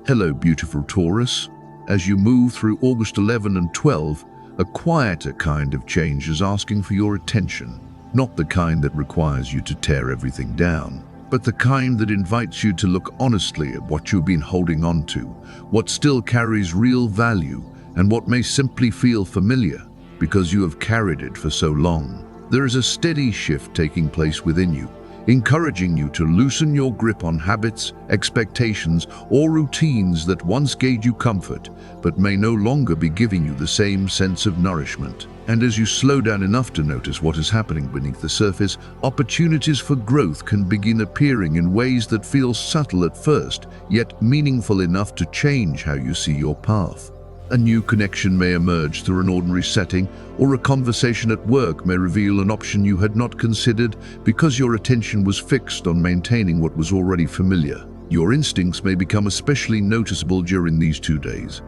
Hello, beautiful Taurus. As you move through August 11 and 12, a quieter kind of change is asking for your attention. Not the kind that requires you to tear everything down, but the kind that invites you to look honestly at what you've been holding on to, what still carries real value, and what may simply feel familiar because you have carried it for so long. There is a steady shift taking place within you, encouraging you to loosen your grip on habits, expectations, or routines that once gave you comfort, but may no longer be giving you the same sense of nourishment. And as you slow down enough to notice what is happening beneath the surface, opportunities for growth can begin appearing in ways that feel subtle at first, yet meaningful enough to change how you see your path. A new connection may emerge through an ordinary setting, or a conversation at work may reveal an option you had not considered because your attention was fixed on maintaining what was already familiar. Your instincts may become especially noticeable during these 2 days,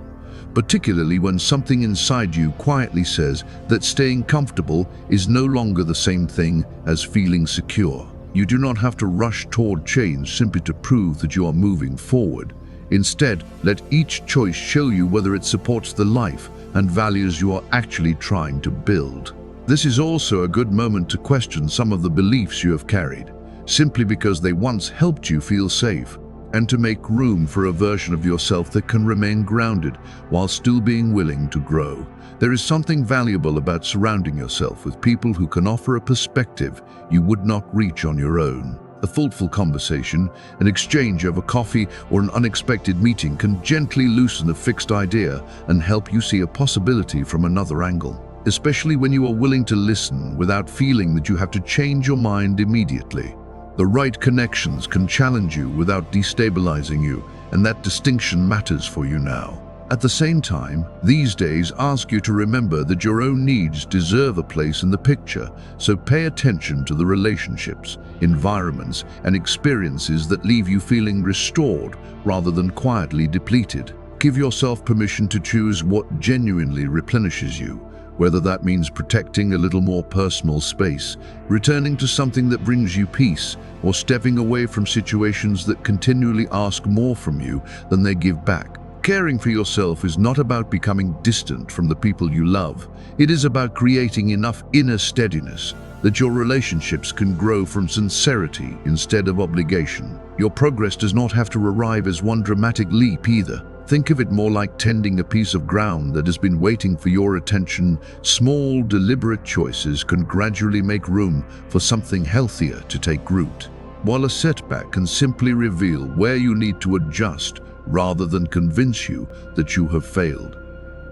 particularly when something inside you quietly says that staying comfortable is no longer the same thing as feeling secure. You do not have to rush toward change simply to prove that you are moving forward. Instead, let each choice show you whether it supports the life and values you are actually trying to build. This is also a good moment to question some of the beliefs you have carried, simply because they once helped you feel safe, and to make room for a version of yourself that can remain grounded while still being willing to grow. There is something valuable about surrounding yourself with people who can offer a perspective you would not reach on your own. A thoughtful conversation, an exchange over coffee, or an unexpected meeting can gently loosen a fixed idea and help you see a possibility from another angle, especially when you are willing to listen without feeling that you have to change your mind immediately. The right connections can challenge you without destabilizing you, and that distinction matters for you now. At the same time, these days ask you to remember that your own needs deserve a place in the picture, so pay attention to the relationships, environments, and experiences that leave you feeling restored rather than quietly depleted. Give yourself permission to choose what genuinely replenishes you, whether that means protecting a little more personal space, returning to something that brings you peace, or stepping away from situations that continually ask more from you than they give back. Caring for yourself is not about becoming distant from the people you love. It is about creating enough inner steadiness that your relationships can grow from sincerity instead of obligation. Your progress does not have to arrive as one dramatic leap either. Think of it more like tending a piece of ground that has been waiting for your attention. Small, deliberate choices can gradually make room for something healthier to take root, while a setback can simply reveal where you need to adjust rather than convince you that you have failed.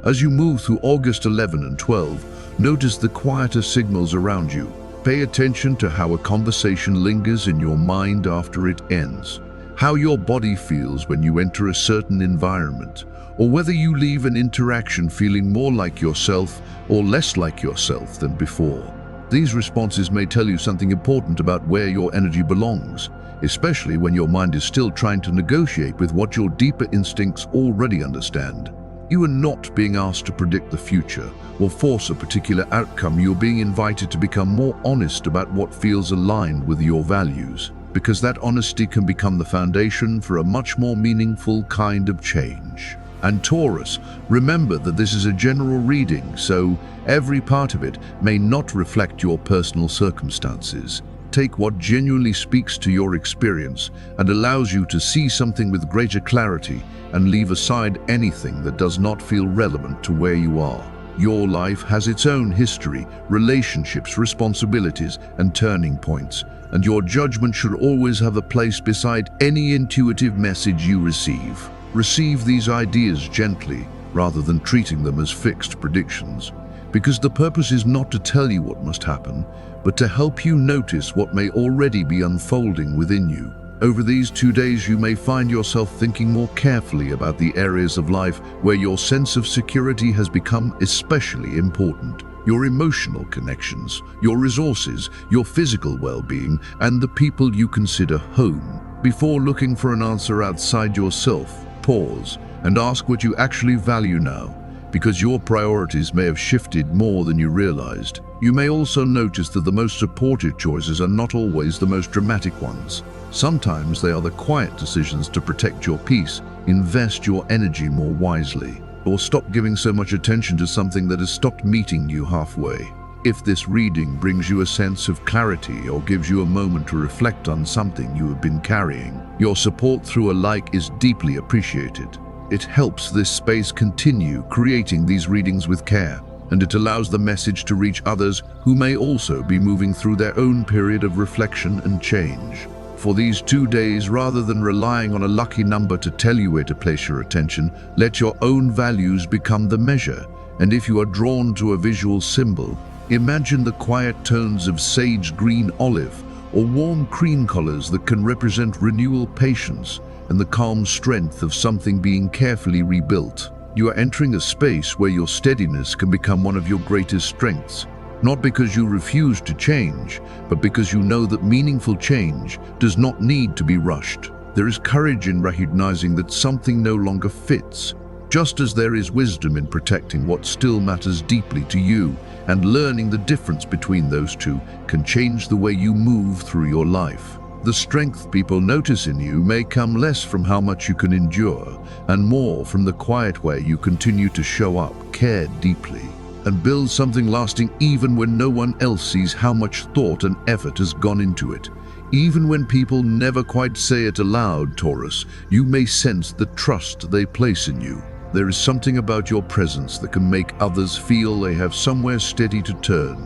As you move through August 11 and 12, notice the quieter signals around you. Pay attention to how a conversation lingers in your mind after it ends, how your body feels when you enter a certain environment, or whether you leave an interaction feeling more like yourself or less like yourself than before. These responses may tell you something important about where your energy belongs, especially when your mind is still trying to negotiate with what your deeper instincts already understand. You are not being asked to predict the future or force a particular outcome. You're being invited to become more honest about what feels aligned with your values, because that honesty can become the foundation for a much more meaningful kind of change. And Taurus, remember that this is a general reading, so every part of it may not reflect your personal circumstances. Take what genuinely speaks to your experience and allows you to see something with greater clarity, and leave aside anything that does not feel relevant to where you are. Your life has its own history, relationships, responsibilities, and turning points, and your judgment should always have a place beside any intuitive message you receive. Receive these ideas gently, rather than treating them as fixed predictions, because the purpose is not to tell you what must happen, but to help you notice what may already be unfolding within you. Over these 2 days, you may find yourself thinking more carefully about the areas of life where your sense of security has become especially important. Your emotional connections, your resources, your physical well-being, and the people you consider home. Before looking for an answer outside yourself, pause and ask what you actually value now, because your priorities may have shifted more than you realized. You may also notice that the most supportive choices are not always the most dramatic ones. Sometimes they are the quiet decisions to protect your peace, invest your energy more wisely, or stop giving so much attention to something that has stopped meeting you halfway. If this reading brings you a sense of clarity or gives you a moment to reflect on something you have been carrying, your support through a like is deeply appreciated. It helps this space continue creating these readings with care, and it allows the message to reach others who may also be moving through their own period of reflection and change. For these 2 days, rather than relying on a lucky number to tell you where to place your attention, let your own values become the measure. And if you are drawn to a visual symbol, imagine the quiet tones of sage green olive or warm cream colors that can represent renewal, patience, and the calm strength of something being carefully rebuilt. You are entering a space where your steadiness can become one of your greatest strengths, not because you refuse to change, but because you know that meaningful change does not need to be rushed. There is courage in recognizing that something no longer fits, just as there is wisdom in protecting what still matters deeply to you, and learning the difference between those two can change the way you move through your life. The strength people notice in you may come less from how much you can endure, and more from the quiet way you continue to show up, care deeply, and build something lasting even when no one else sees how much thought and effort has gone into it. Even when people never quite say it aloud, Taurus, you may sense the trust they place in you. There is something about your presence that can make others feel they have somewhere steady to turn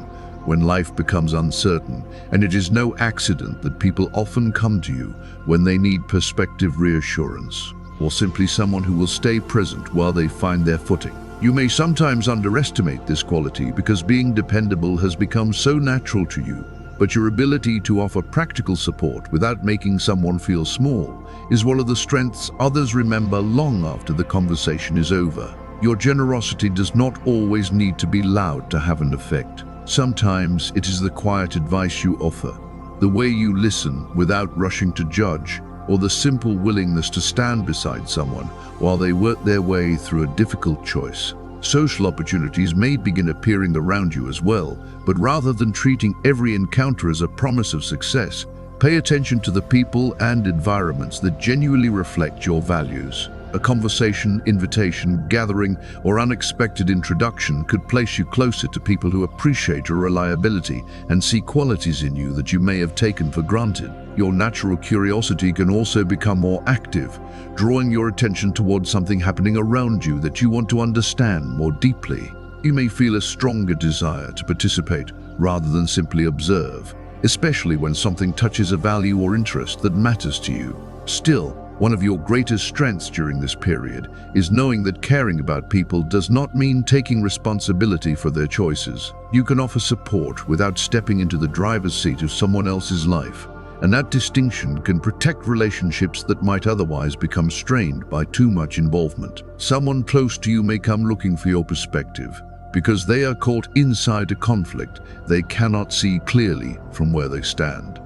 when life becomes uncertain, and it is no accident that people often come to you when they need perspective, reassurance, or simply someone who will stay present while they find their footing. You may sometimes underestimate this quality because being dependable has become so natural to you, but your ability to offer practical support without making someone feel small is one of the strengths others remember long after the conversation is over. Your generosity does not always need to be loud to have an effect. Sometimes it is the quiet advice you offer, the way you listen without rushing to judge, or the simple willingness to stand beside someone while they work their way through a difficult choice. Social opportunities may begin appearing around you as well, but rather than treating every encounter as a promise of success, pay attention to the people and environments that genuinely reflect your values. A conversation, invitation, gathering, or unexpected introduction could place you closer to people who appreciate your reliability and see qualities in you that you may have taken for granted. Your natural curiosity can also become more active, drawing your attention towards something happening around you that you want to understand more deeply. You may feel a stronger desire to participate rather than simply observe, especially when something touches a value or interest that matters to you. Still, one of your greatest strengths during this period is knowing that caring about people does not mean taking responsibility for their choices. You can offer support without stepping into the driver's seat of someone else's life, and that distinction can protect relationships that might otherwise become strained by too much involvement. Someone close to you may come looking for your perspective, because they are caught inside a conflict they cannot see clearly from where they stand.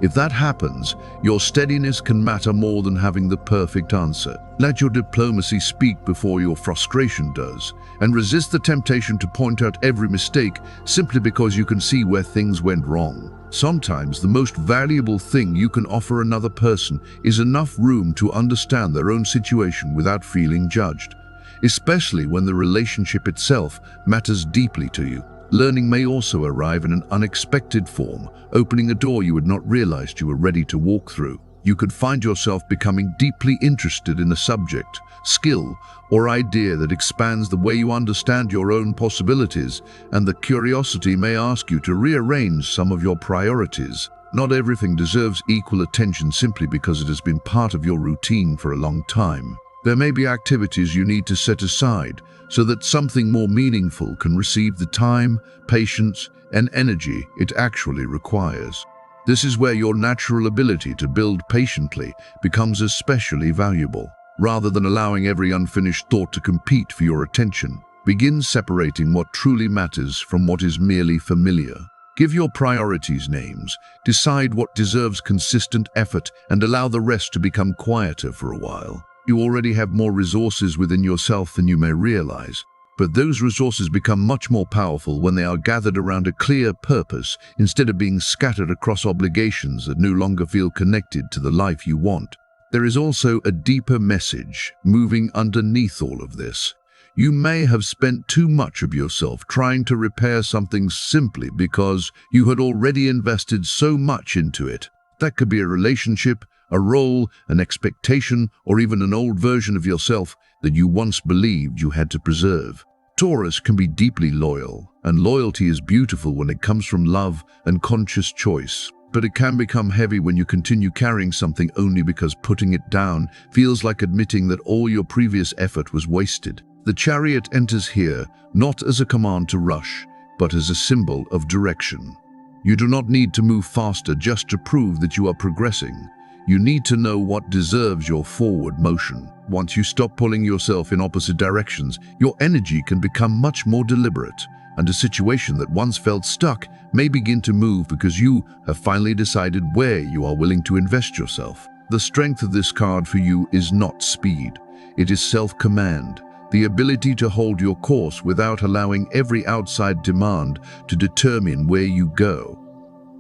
If that happens, your steadiness can matter more than having the perfect answer. Let your diplomacy speak before your frustration does, and resist the temptation to point out every mistake simply because you can see where things went wrong. Sometimes the most valuable thing you can offer another person is enough room to understand their own situation without feeling judged, especially when the relationship itself matters deeply to you. Learning may also arrive in an unexpected form, opening a door you had not realized you were ready to walk through. You could find yourself becoming deeply interested in a subject, skill, or idea that expands the way you understand your own possibilities, and the curiosity may ask you to rearrange some of your priorities. Not everything deserves equal attention simply because it has been part of your routine for a long time. There may be activities you need to set aside so that something more meaningful can receive the time, patience, and energy it actually requires. This is where your natural ability to build patiently becomes especially valuable. Rather than allowing every unfinished thought to compete for your attention, begin separating what truly matters from what is merely familiar. Give your priorities names, decide what deserves consistent effort, and allow the rest to become quieter for a while. You already have more resources within yourself than you may realize. But those resources become much more powerful when they are gathered around a clear purpose instead of being scattered across obligations that no longer feel connected to the life you want. There is also a deeper message moving underneath all of this. You may have spent too much of yourself trying to repair something simply because you had already invested so much into it. That could be a relationship, a role, an expectation, or even an old version of yourself that you once believed you had to preserve. Taurus can be deeply loyal, and loyalty is beautiful when it comes from love and conscious choice. But it can become heavy when you continue carrying something only because putting it down feels like admitting that all your previous effort was wasted. The Chariot enters here not as a command to rush, but as a symbol of direction. You do not need to move faster just to prove that you are progressing. You need to know what deserves your forward motion. Once you stop pulling yourself in opposite directions, your energy can become much more deliberate, and a situation that once felt stuck may begin to move because you have finally decided where you are willing to invest yourself. The strength of this card for you is not speed. It is self-command, the ability to hold your course without allowing every outside demand to determine where you go.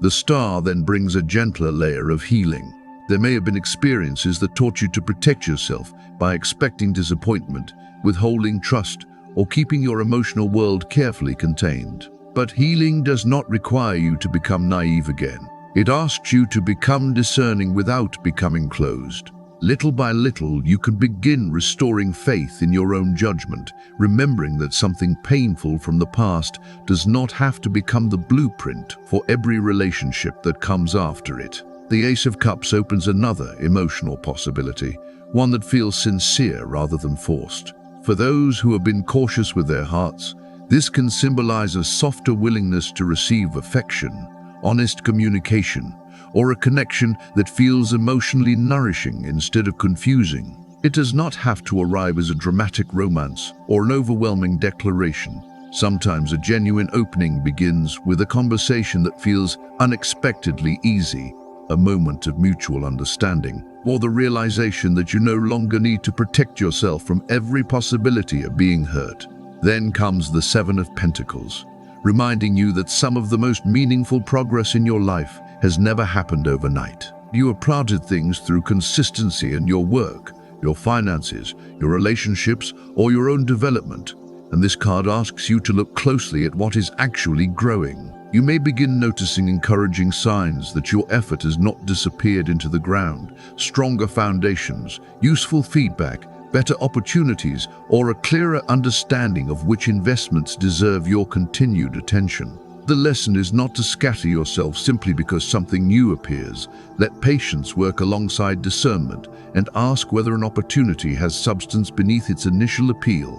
The Star then brings a gentler layer of healing. There may have been experiences that taught you to protect yourself by expecting disappointment, withholding trust, or keeping your emotional world carefully contained. But healing does not require you to become naive again. It asks you to become discerning without becoming closed. Little by little, you can begin restoring faith in your own judgment, remembering that something painful from the past does not have to become the blueprint for every relationship that comes after it. The Ace of Cups opens another emotional possibility, one that feels sincere rather than forced. For those who have been cautious with their hearts, this can symbolize a softer willingness to receive affection, honest communication, or a connection that feels emotionally nourishing instead of confusing. It does not have to arrive as a dramatic romance or an overwhelming declaration. Sometimes a genuine opening begins with a conversation that feels unexpectedly easy, a moment of mutual understanding, or the realization that you no longer need to protect yourself from every possibility of being hurt. Then comes the Seven of Pentacles, reminding you that some of the most meaningful progress in your life has never happened overnight. You have planted things through consistency in your work, your finances, your relationships, or your own development, and this card asks you to look closely at what is actually growing. You may begin noticing encouraging signs that your effort has not disappeared into the ground, stronger foundations, useful feedback, better opportunities, or a clearer understanding of which investments deserve your continued attention. The lesson is not to scatter yourself simply because something new appears. Let patience work alongside discernment and ask whether an opportunity has substance beneath its initial appeal.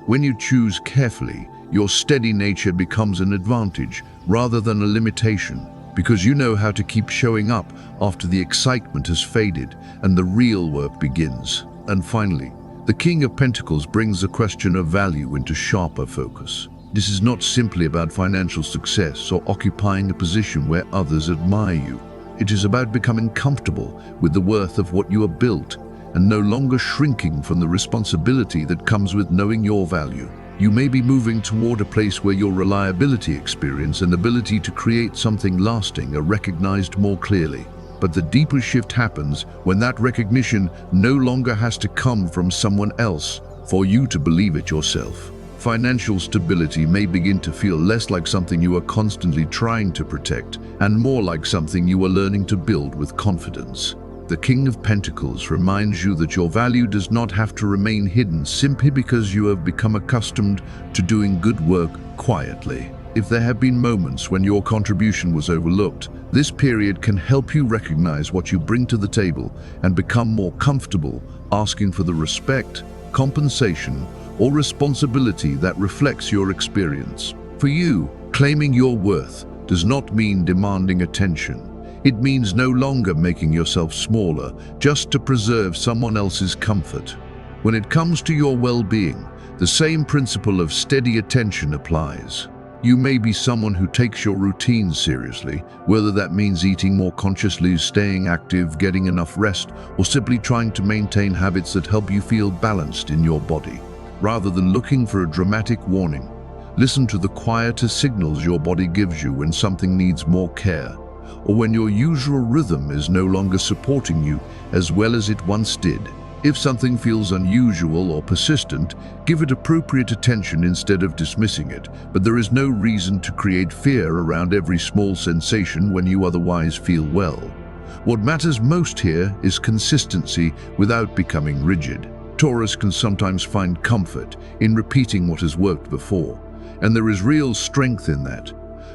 When you choose carefully, your steady nature becomes an advantage rather than a limitation, because you know how to keep showing up after the excitement has faded and the real work begins. And finally, the King of Pentacles brings the question of value into sharper focus. This is not simply about financial success or occupying a position where others admire you. It is about becoming comfortable with the worth of what you have built and no longer shrinking from the responsibility that comes with knowing your value. You may be moving toward a place where your reliability, experience, and ability to create something lasting are recognized more clearly. But the deeper shift happens when that recognition no longer has to come from someone else for you to believe it yourself. Financial stability may begin to feel less like something you are constantly trying to protect and more like something you are learning to build with confidence. The King of Pentacles reminds you that your value does not have to remain hidden simply because you have become accustomed to doing good work quietly. If there have been moments when your contribution was overlooked, this period can help you recognize what you bring to the table and become more comfortable asking for the respect, compensation, or responsibility that reflects your experience. For you, claiming your worth does not mean demanding attention. It means no longer making yourself smaller just to preserve someone else's comfort. When it comes to your well-being, the same principle of steady attention applies. You may be someone who takes your routine seriously, whether that means eating more consciously, staying active, getting enough rest, or simply trying to maintain habits that help you feel balanced in your body. rather than looking for a dramatic warning. Listen to the quieter signals your body gives you when something needs more care, or when your usual rhythm is no longer supporting you as well as it once did. If something feels unusual or persistent, give it appropriate attention instead of dismissing it, but there is no reason to create fear around every small sensation when you otherwise feel well. What matters most here is consistency without becoming rigid. Taurus can sometimes find comfort in repeating what has worked before, and there is real strength in that.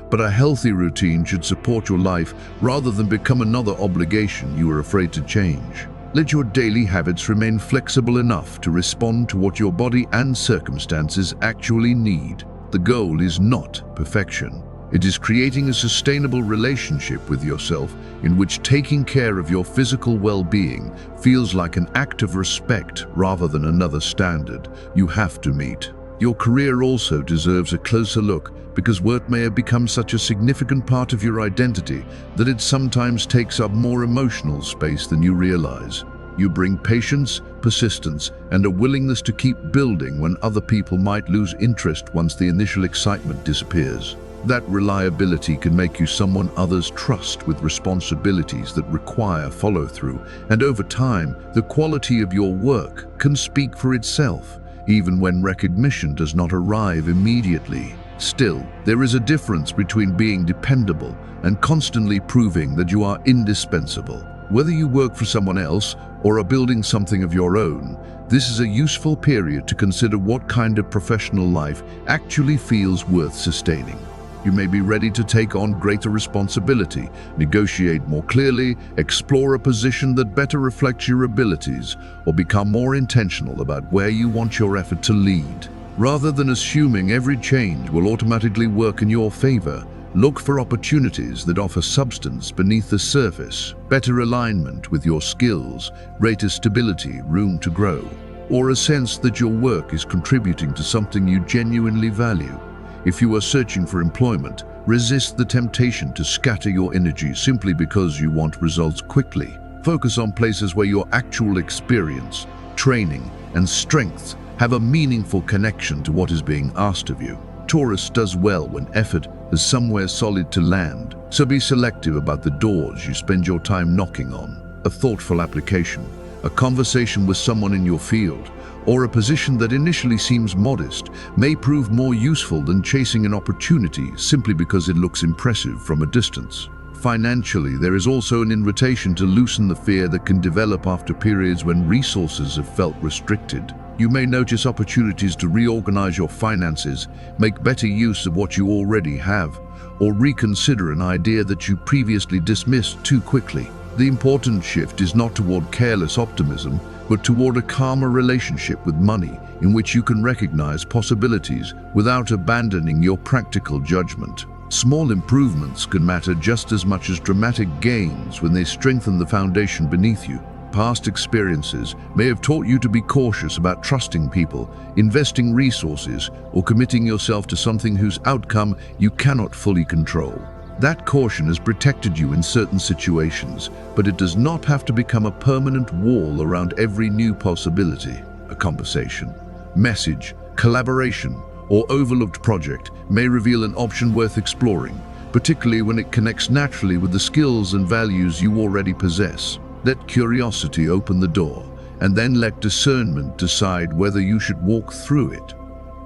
But a healthy routine should support your life rather than become another obligation you are afraid to change. Let your daily habits remain flexible enough to respond to what your body and circumstances actually need. The goal is not perfection. It is creating a sustainable relationship with yourself in which taking care of your physical well-being feels like an act of respect rather than another standard you have to meet. Your career also deserves a closer look because work may have become such a significant part of your identity that it sometimes takes up more emotional space than you realize. You bring patience, persistence, and a willingness to keep building when other people might lose interest once the initial excitement disappears. That reliability can make you someone others trust with responsibilities that require follow-through, and over time, the quality of your work can speak for itself, even when recognition does not arrive immediately. Still, there is a difference between being dependable and constantly proving that you are indispensable. Whether you work for someone else or are building something of your own, this is a useful period to consider what kind of professional life actually feels worth sustaining. You may be ready to take on greater responsibility, negotiate more clearly, explore a position that better reflects your abilities, or become more intentional about where you want your effort to lead. Rather than assuming every change will automatically work in your favor, look for opportunities that offer substance beneath the surface, better alignment with your skills, greater stability, room to grow, or a sense that your work is contributing to something you genuinely value. If you are searching for employment, resist the temptation to scatter your energy simply because you want results quickly. Focus on places where your actual experience, training, and strengths have a meaningful connection to what is being asked of you. Taurus does well when effort has somewhere solid to land, so be selective about the doors you spend your time knocking on. A thoughtful application, a conversation with someone in your field, or a position that initially seems modest may prove more useful than chasing an opportunity simply because it looks impressive from a distance. Financially, there is also an invitation to loosen the fear that can develop after periods when resources have felt restricted. You may notice opportunities to reorganize your finances, make better use of what you already have, or reconsider an idea that you previously dismissed too quickly. The important shift is not toward careless optimism, but toward a calmer relationship with money in which you can recognize possibilities without abandoning your practical judgment. Small improvements can matter just as much as dramatic gains when they strengthen the foundation beneath you. Past experiences may have taught you to be cautious about trusting people, investing resources, or committing yourself to something whose outcome you cannot fully control. That caution has protected you in certain situations, but it does not have to become a permanent wall around every new possibility. A conversation, message, collaboration, or overlooked project may reveal an option worth exploring, particularly when it connects naturally with the skills and values you already possess. Let curiosity open the door, and then let discernment decide whether you should walk through it.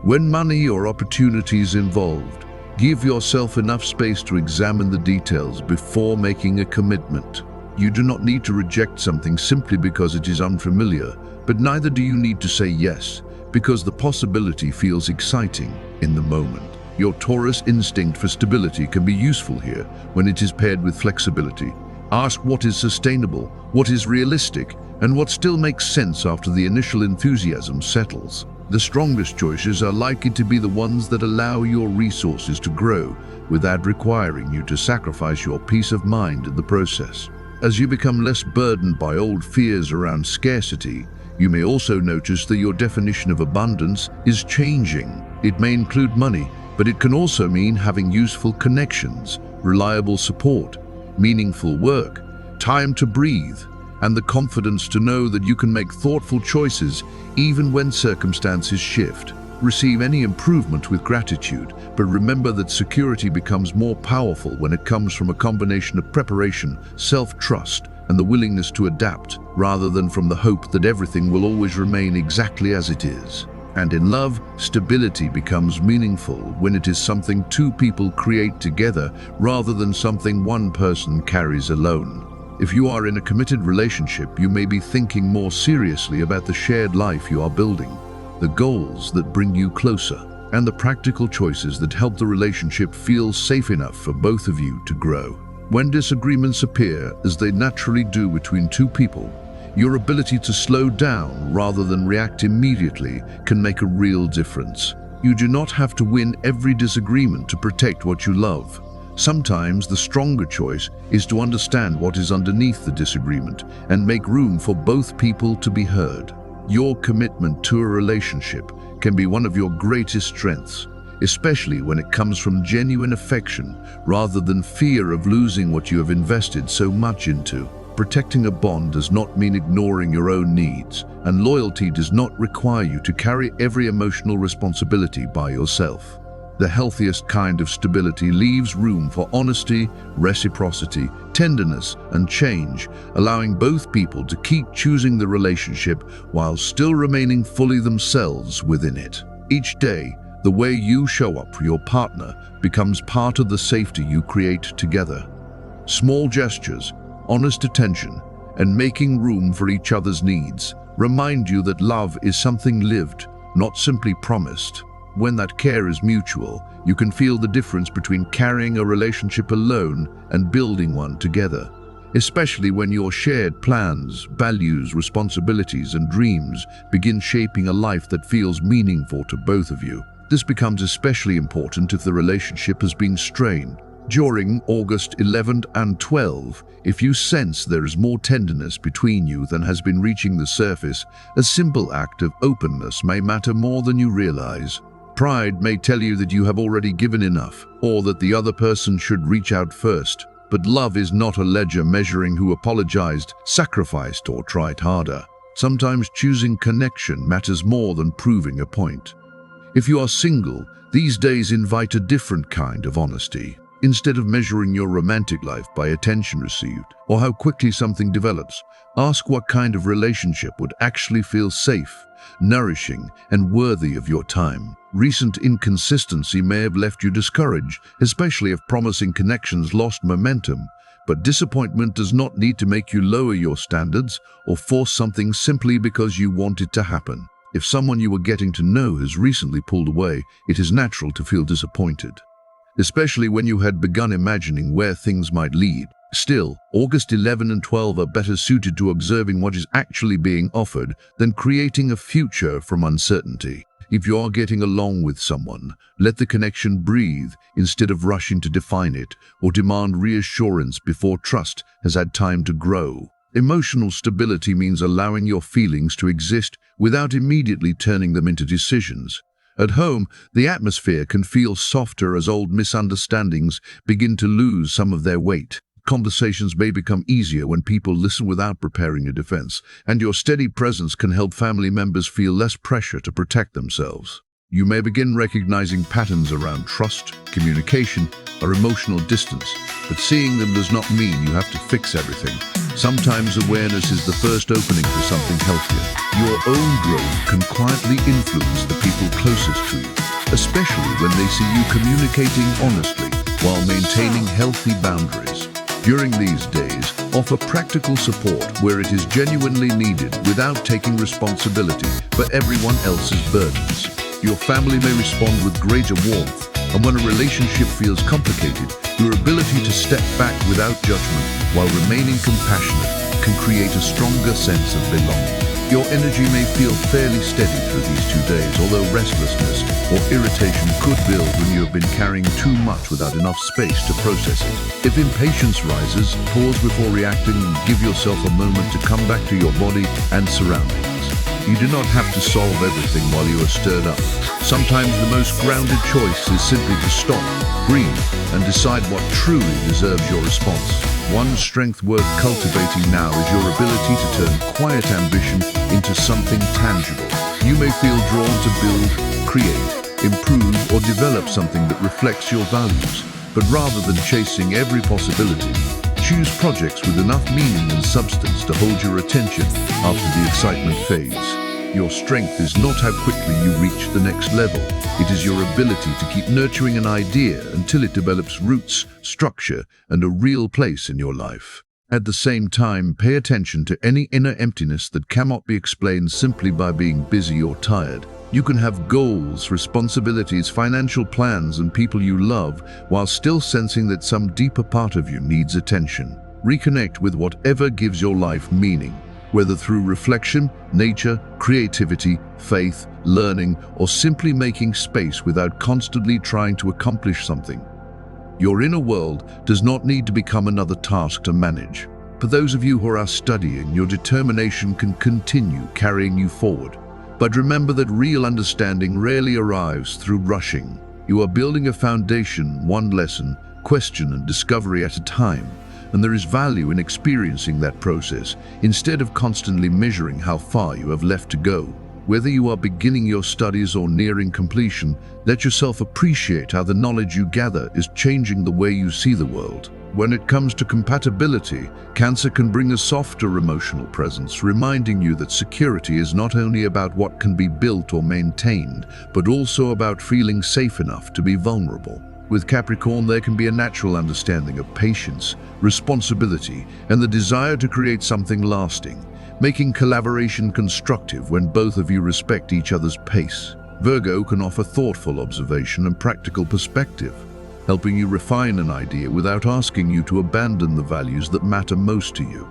When money or opportunity is involved, give yourself enough space to examine the details before making a commitment. You do not need to reject something simply because it is unfamiliar, but neither do you need to say yes because the possibility feels exciting in the moment. Your Taurus instinct for stability can be useful here when it is paired with flexibility. Ask what is sustainable, what is realistic, and what still makes sense after the initial enthusiasm settles. The strongest choices are likely to be the ones that allow your resources to grow without requiring you to sacrifice your peace of mind in the process. As you become less burdened by old fears around scarcity, you may also notice that your definition of abundance is changing. It may include money, but it can also mean having useful connections, reliable support, meaningful work, time to breathe, and the confidence to know that you can make thoughtful choices even when circumstances shift. Receive any improvement with gratitude, but remember that security becomes more powerful when it comes from a combination of preparation, self-trust, and the willingness to adapt, rather than from the hope that everything will always remain exactly as it is. And in love, stability becomes meaningful when it is something two people create together rather than something one person carries alone. If you are in a committed relationship, you may be thinking more seriously about the shared life you are building, the goals that bring you closer, and the practical choices that help the relationship feel safe enough for both of you to grow. When disagreements appear, as they naturally do between two people, your ability to slow down rather than react immediately can make a real difference. You do not have to win every disagreement to protect what you love. Sometimes the stronger choice is to understand what is underneath the disagreement and make room for both people to be heard. Your commitment to a relationship can be one of your greatest strengths, especially when it comes from genuine affection rather than fear of losing what you have invested so much into. Protecting a bond does not mean ignoring your own needs, and loyalty does not require you to carry every emotional responsibility by yourself. The healthiest kind of stability leaves room for honesty, reciprocity, tenderness, and change, allowing both people to keep choosing the relationship while still remaining fully themselves within it. Each day, the way you show up for your partner becomes part of the safety you create together. Small gestures, honest attention, and making room for each other's needs remind you that love is something lived, not simply promised. When that care is mutual, you can feel the difference between carrying a relationship alone and building one together, especially when your shared plans, values, responsibilities, and dreams begin shaping a life that feels meaningful to both of you. This becomes especially important if the relationship has been strained. During August 11 and 12, if you sense there is more tenderness between you than has been reaching the surface, a simple act of openness may matter more than you realize. Pride may tell you that you have already given enough, or that the other person should reach out first. But love is not a ledger measuring who apologized, sacrificed, or tried harder. Sometimes choosing connection matters more than proving a point. If you are single, these days invite a different kind of honesty. Instead of measuring your romantic life by attention received or how quickly something develops, ask what kind of relationship would actually feel safe, nourishing, and worthy of your time. Recent inconsistency may have left you discouraged, especially if promising connections lost momentum, but disappointment does not need to make you lower your standards or force something simply because you want it to happen. If someone you were getting to know has recently pulled away, it is natural to feel disappointed, especially when you had begun imagining where things might lead. Still, August 11 and 12 are better suited to observing what is actually being offered than creating a future from uncertainty. If you are getting along with someone, let the connection breathe instead of rushing to define it or demand reassurance before trust has had time to grow. Emotional stability means allowing your feelings to exist without immediately turning them into decisions. At home, the atmosphere can feel softer as old misunderstandings begin to lose some of their weight. Conversations may become easier when people listen without preparing a defense, and your steady presence can help family members feel less pressure to protect themselves. You may begin recognizing patterns around trust, communication, or emotional distance, but seeing them does not mean you have to fix everything. Sometimes awareness is the first opening for something healthier. Your own growth can quietly influence the people closest to you, especially when they see you communicating honestly while maintaining healthy boundaries. During these days, offer practical support where it is genuinely needed without taking responsibility for everyone else's burdens. Your family may respond with greater warmth, and when a relationship feels complicated, your ability to step back without judgment while remaining compassionate can create a stronger sense of belonging. Your energy may feel fairly steady through these 2 days, although restlessness or irritation could build when you have been carrying too much without enough space to process it. If impatience rises, pause before reacting and give yourself a moment to come back to your body and surroundings. You do not have to solve everything while you are stirred up. Sometimes the most grounded choice is simply to stop, breathe, and decide what truly deserves your response. One strength worth cultivating now is your ability to turn quiet ambition into something tangible. You may feel drawn to build, create, improve, or develop something that reflects your values. But rather than chasing every possibility, choose projects with enough meaning and substance to hold your attention after the excitement fades. Your strength is not how quickly you reach the next level. It is your ability to keep nurturing an idea until it develops roots, structure, and a real place in your life. At the same time, pay attention to any inner emptiness that cannot be explained simply by being busy or tired. You can have goals, responsibilities, financial plans, and people you love, while still sensing that some deeper part of you needs attention. Reconnect with whatever gives your life meaning, whether through reflection, nature, creativity, faith, learning, or simply making space without constantly trying to accomplish something. Your inner world does not need to become another task to manage. For those of you who are studying, your determination can continue carrying you forward. But remember that real understanding rarely arrives through rushing. You are building a foundation, one lesson, question, and discovery at a time. And there is value in experiencing that process, instead of constantly measuring how far you have left to go. Whether you are beginning your studies or nearing completion, let yourself appreciate how the knowledge you gather is changing the way you see the world. When it comes to compatibility, Cancer can bring a softer emotional presence, reminding you that security is not only about what can be built or maintained, but also about feeling safe enough to be vulnerable. With Capricorn, there can be a natural understanding of patience, responsibility, and the desire to create something lasting, making collaboration constructive when both of you respect each other's pace. Virgo can offer thoughtful observation and practical perspective, helping you refine an idea without asking you to abandon the values that matter most to you.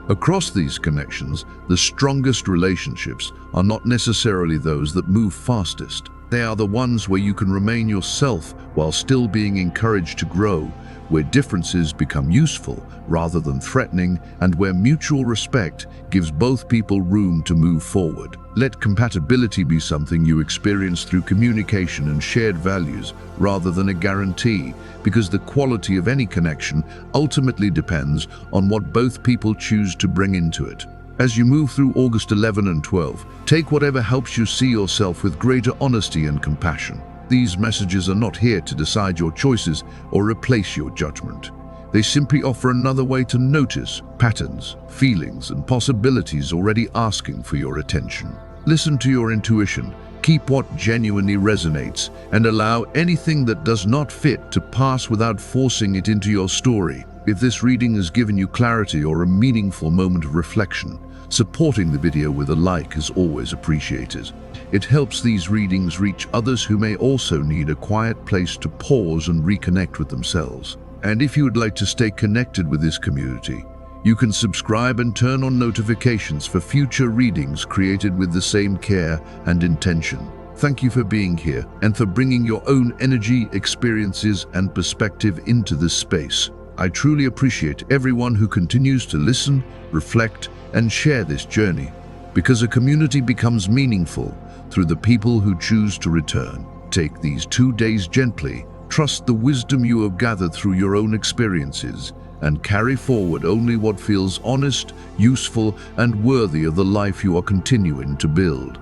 Across these connections, the strongest relationships are not necessarily those that move fastest. They are the ones where you can remain yourself while still being encouraged to grow, where differences become useful rather than threatening, and where mutual respect gives both people room to move forward. Let compatibility be something you experience through communication and shared values rather than a guarantee, because the quality of any connection ultimately depends on what both people choose to bring into it. As you move through August 11 and 12, take whatever helps you see yourself with greater honesty and compassion. These messages are not here to decide your choices or replace your judgment. They simply offer another way to notice patterns, feelings, and possibilities already asking for your attention. Listen to your intuition, keep what genuinely resonates, and allow anything that does not fit to pass without forcing it into your story. If this reading has given you clarity or a meaningful moment of reflection, supporting the video with a like is always appreciated. It helps these readings reach others who may also need a quiet place to pause and reconnect with themselves. And if you would like to stay connected with this community, you can subscribe and turn on notifications for future readings created with the same care and intention. Thank you for being here and for bringing your own energy, experiences, and perspective into this space. I truly appreciate everyone who continues to listen, reflect, and share this journey, because a community becomes meaningful through the people who choose to return. Take these 2 days gently, trust the wisdom you have gathered through your own experiences, and carry forward only what feels honest, useful, and worthy of the life you are continuing to build.